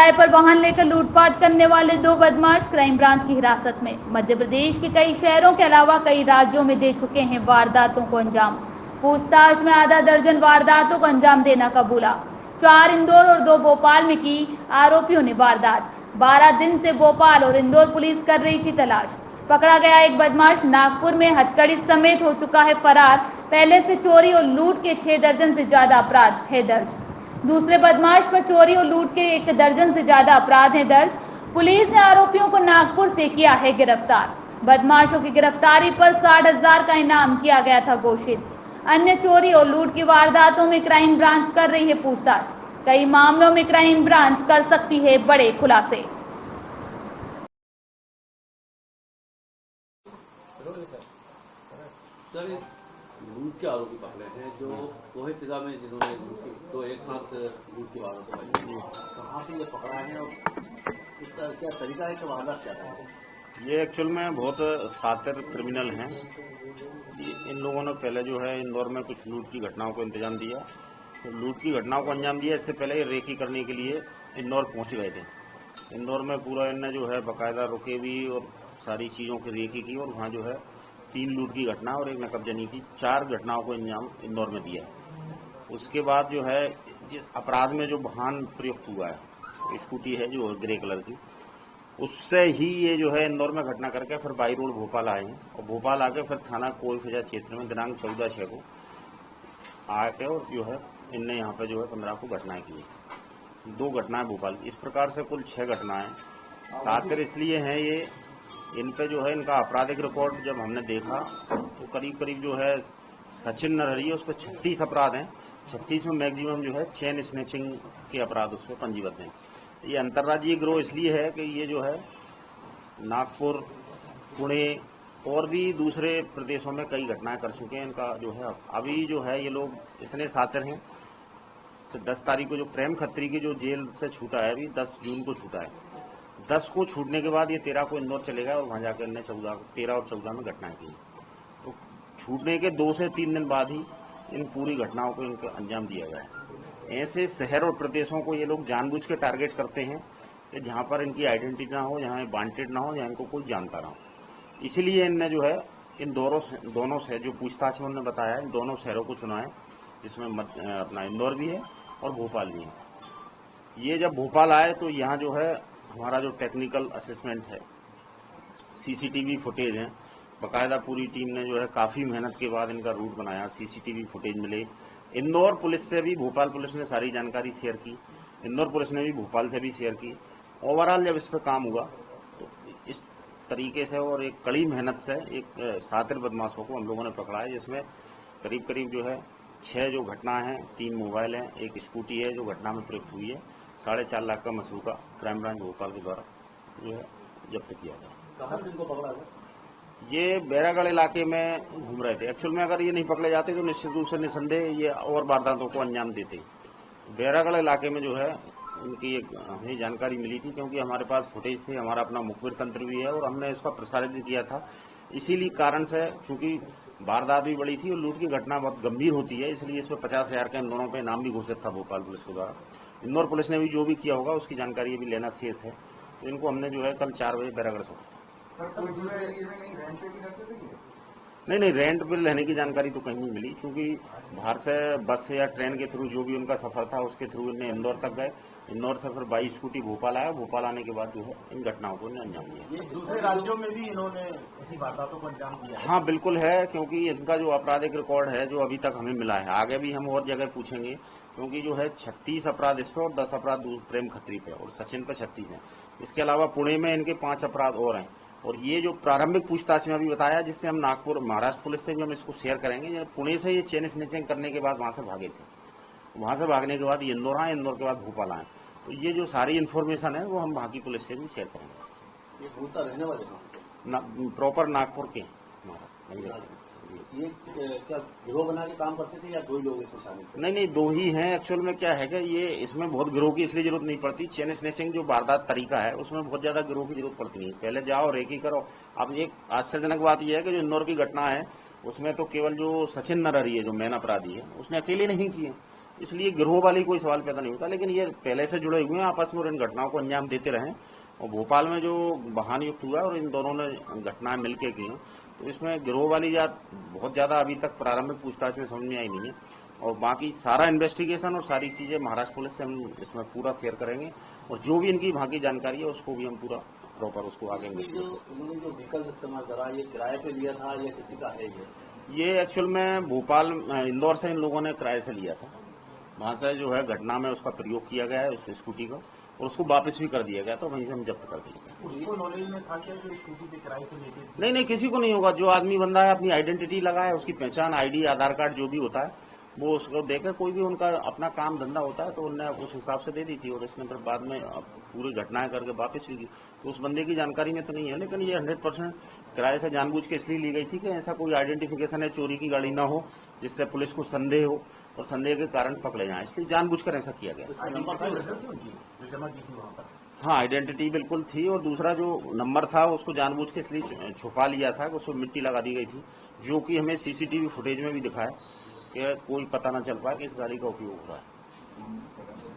किराए पर वाहन लेकर लूटपाट करने वाले दो बदमाश क्राइम ब्रांच की हिरासत में। मध्य प्रदेश के कई शहरों के अलावा कई राज्यों में दे चुके हैं वारदातों को अंजाम। पूछताछ में आधा दर्जन वारदातों को अंजाम देना कबूला। 4 इंदौर और 2 भोपाल में की आरोपियों ने वारदात। 12 दिन से भोपाल और इंदौर पुलिस कर रही थी तलाश। पकड़ा गया एक बदमाश नागपुर में हथकड़ी समेत हो चुका है फरार। पहले से चोरी और लूट के 6 दर्जन से ज्यादा अपराध है दर्ज। दूसरे बदमाश पर चोरी और लूट के 1 दर्जन से ज्यादा अपराध हैं दर्ज। पुलिस ने आरोपियों को नागपुर से किया है गिरफ्तार। बदमाशों की गिरफ्तारी पर 60,000 का इनाम किया गया था घोषित। अन्य चोरी और लूट की वारदातों में क्राइम ब्रांच कर रही है पूछताछ। कई मामलों में क्राइम ब्रांच कर सकती है बड़े खुलासे। सर, लूट के आरोपी पकड़े हैं जो कोहे फिजा में जिन्होंने तो एक साथ लूट की वारदात की, कहाँ से ये पकड़ा है और इसका क्या तरीका है कि वारदात क्या है? ये एक्चुअल में बहुत शातिर क्रिमिनल हैं। इन लोगों ने पहले जो है इंदौर में कुछ लूट की घटनाओं को इंतजाम दिया, तो लूट की घटनाओं को अंजाम दिया। इससे पहले ये रेकी करने के लिए इंदौर पहुंच गए थे। इंदौर में पूरा इनने जो है बाकायदा रुके भी और सारी चीज़ों की रेकी की और वहाँ जो है 3 लूट की घटना और 1 नकबजनी की 4 घटनाओं को अंजाम इंदौर में दिया। उसके बाद जो है जिस अपराध में जो वाहन प्रयुक्त हुआ है, स्कूटी है जो ग्रे कलर की, उससे ही ये जो है इंदौर में घटना करके फिर बाई रोड भोपाल आए हैं और भोपाल आके फिर थाना कोई फिजा क्षेत्र में दिनांक 14/6 को आके और जो है इनने यहाँ पे जो है 15 को घटनाएं की। 2 घटनाएं भोपाल की। इस प्रकार से कुल 6 घटनाएं। शातिर इसलिए हैं ये, इन पे जो है इनका आपराधिक रिकॉर्ड जब हमने देखा तो करीब करीब जो है सचिन नरहरी है उस पर 36 अपराध हैं। 36 में मैक्सिमम जो है चेन स्नैचिंग के अपराध उस पर पंजीबद्ध हैं। ये अंतर्राज्यीय गिरोह इसलिए है कि ये जो है नागपुर, पुणे और भी दूसरे प्रदेशों में कई घटनाएं कर चुके हैं। इनका जो है अभी जो है ये लोग इतने शातिर हैं तो 10 तारीख को जो प्रेम खत्री की जो जेल से छूटा है, अभी 10 जून को छूटा है, 10 को छूटने के बाद ये 13 को इंदौर चले गए और वहां जाकर इनने 13 और 14 में घटनाएं की। तो छूटने के 2 से 3 दिन बाद ही इन पूरी घटनाओं को इनको अंजाम दिया गया है। ऐसे शहर और प्रदेशों को ये लोग जानबूझ के टारगेट करते हैं कि जहां पर इनकी आइडेंटिटी ना हो, जहां वांटेड ना हो, जहां इनको कोई जानता ना हो। इसीलिए इनने जो है इन दोनों से जो पूछताछ में उन्होंने बताया, इन दोनों शहरों को चुना है, जिसमें अपना इंदौर भी है और भोपाल भी है। ये जब भोपाल आए तो यहाँ जो है हमारा जो टेक्निकल असेसमेंट है, सीसीटीवी फुटेज है, बाकायदा पूरी टीम ने जो है काफ़ी मेहनत के बाद इनका रूट बनाया, सीसीटीवी फुटेज मिले। इंदौर पुलिस से भी भोपाल पुलिस ने सारी जानकारी शेयर की, इंदौर पुलिस ने भी भोपाल से भी शेयर की। ओवरऑल जब इस पर काम हुआ तो इस तरीके से और एक कड़ी मेहनत से एक शातिर बदमाशों को हम लोगों ने पकड़ा है, जिसमें करीब करीब जो है 6 जो घटना है, 3 मोबाइल हैं, 1 स्कूटी है जो घटना में प्रयुक्त हुई है। 4.5 लाख का मसरूका क्राइम ब्रांच भोपाल के द्वारा जो है जब्त किया गया। कहाँ से इनको पकड़ा है? ये बैरागढ़ इलाके में घूम रहे थे। एक्चुअल में अगर ये नहीं पकड़े जाते तो निश्चित रूप से निसंदेह ये और वारदातों को अंजाम देते। बैरागढ़ इलाके में जो है उनकी एक हमें जानकारी मिली थी, क्योंकि हमारे पास फुटेज थे, हमारा अपना मुखबिर तंत्र भी है और हमने इसका प्रसारित भी किया था। इसीलिए कारण से चूंकि वारदात भी बड़ी थी और लूट की घटना बहुत गंभीर होती है, इसलिए इसमें 50,000 का इन दोनों पे इनाम भी घोषित था भोपाल पुलिस के द्वारा। इंदौर पुलिस ने भी जो भी किया होगा उसकी जानकारी भी लेना शेष है। तो इनको हमने जो है कल 4 बजे बैरागढ़ से नहीं रेंट पे रहने की जानकारी तो कहीं नहीं मिली, क्योंकि बाहर से बस या ट्रेन के थ्रू जो भी उनका सफर था उसके थ्रू इन्हें इंदौर तक गए। इंदौर से फिर 22 स्कूटी भोपाल आया, भोपाल आने के बाद जो है इन घटनाओं को इन्हें अंजाम दिया। ये दूसरे राज्यों में भी इन्होंने ऐसी वारदातों को अंजाम दिया है? हाँ बिल्कुल है, क्योंकि इनका जो आपराधिक रिकॉर्ड है जो अभी तक हमें मिला है, आगे भी हम और जगह पूछेंगे, क्योंकि जो है 36 अपराध इस पे और 10 अपराध प्रेम खत्री पे और सचिन पे 36 है। इसके अलावा पुणे में इनके 5 अपराध और हैं। और ये जो प्रारंभिक पूछताछ में अभी बताया, जिससे हम नागपुर महाराष्ट्र पुलिस से भी हम इसको शेयर करेंगे, पुणे से ये चेन स्नैचिंग करने के बाद वहां से भागे थे, वहां से भागने के बाद ये इंदौर आए, इंदौर के बाद भोपाल आए। तो ये जो सारी इन्फॉर्मेशन है वो हम वहाँ की पुलिस से भी शेयर करेंगे। ये भूलता रहने वाले कहाँ? प्रॉपर नागपुर के ये क्या गिरोह बना के काम करते थे या 2 ही लोग इसमें शामिल थे? नहीं 2 ही हैं। एक्चुअल में क्या है कि ये इसमें बहुत गिरोह की इसलिए जरूरत नहीं पड़ती। चेन स्नैचिंग जो वारदात तरीका है उसमें बहुत ज्यादा गिरोह की जरूरत पड़ती नहीं, पहले जाओ रेकी करो। अब एक आश्चर्यजनक बात यह है कि जो इंदौर की घटना है उसमें तो केवल जो सचिन नरहरी है जो मेन अपराधी है उसने अकेले नहीं किए, इसलिए गिरोह वाली कोई सवाल पैदा नहीं होता, लेकिन ये पहले से जुड़े हुए हैं आपस में और इन घटनाओं को अंजाम देते रहे। और भोपाल में जो वाहन युक्त हुआ है और इन दोनों ने घटनाएं मिलकर की हैं, तो इसमें गिरोह वाली जात बहुत ज्यादा अभी तक प्रारंभिक पूछताछ में समझ में आई नहीं है। और बाकी सारा इन्वेस्टिगेशन और सारी चीजें महाराष्ट्र पुलिस से हम इसमें पूरा शेयर करेंगे, और जो भी इनकी बाकी जानकारी है उसको भी हम पूरा प्रॉपर उसको आगे इन्वेस्टिगेट करेंगे। उन्होंने जो व्हीकल इस्तेमाल करा ये किराए पे लिया था या किसी का है ये एक्चुअल में भोपाल इंदौर से इन लोगों ने किराए से लिया था, वहां से जो है घटना में उसका प्रयोग किया गया है उस स्कूटी का, और उसको वापस भी कर दिया गया, तो वहीं से हम जब्त कर दिया। उसको नॉलेज में था क्या कि स्कूटी से किराए से लेके? नहीं, किसी को नहीं होगा। जो आदमी बंदा है अपनी आइडेंटिटी लगाए, उसकी पहचान आईडी आधार कार्ड जो भी होता है वो उसको देकर, कोई भी उनका अपना काम धंधा होता है तो उनने उस हिसाब से दे दी थी, और इसने फिर बाद में पूरी घटनाएं करके वापस भी की। तो उस बंदे की जानकारी में तो नहीं है, लेकिन ये 100% किराए से जानबूझ के इसलिए ली गई थी कि ऐसा कोई आइडेंटिफिकेशन है, चोरी की गाड़ी ना हो जिससे पुलिस को संदेह हो और संदेह के कारण पकड़े जाए, इसलिए जानबूझकर ऐसा किया गया। हाँ, आइडेंटिटी बिल्कुल थी, और दूसरा जो नंबर था उसको जानबूझ के इसलिए छुपा लिया था कि उसमें मिट्टी लगा दी गई थी, जो कि हमें सीसीटीवी फुटेज में भी दिखाया कि कोई पता न चल पाया कि इस गाड़ी का उपयोग हो रहा है।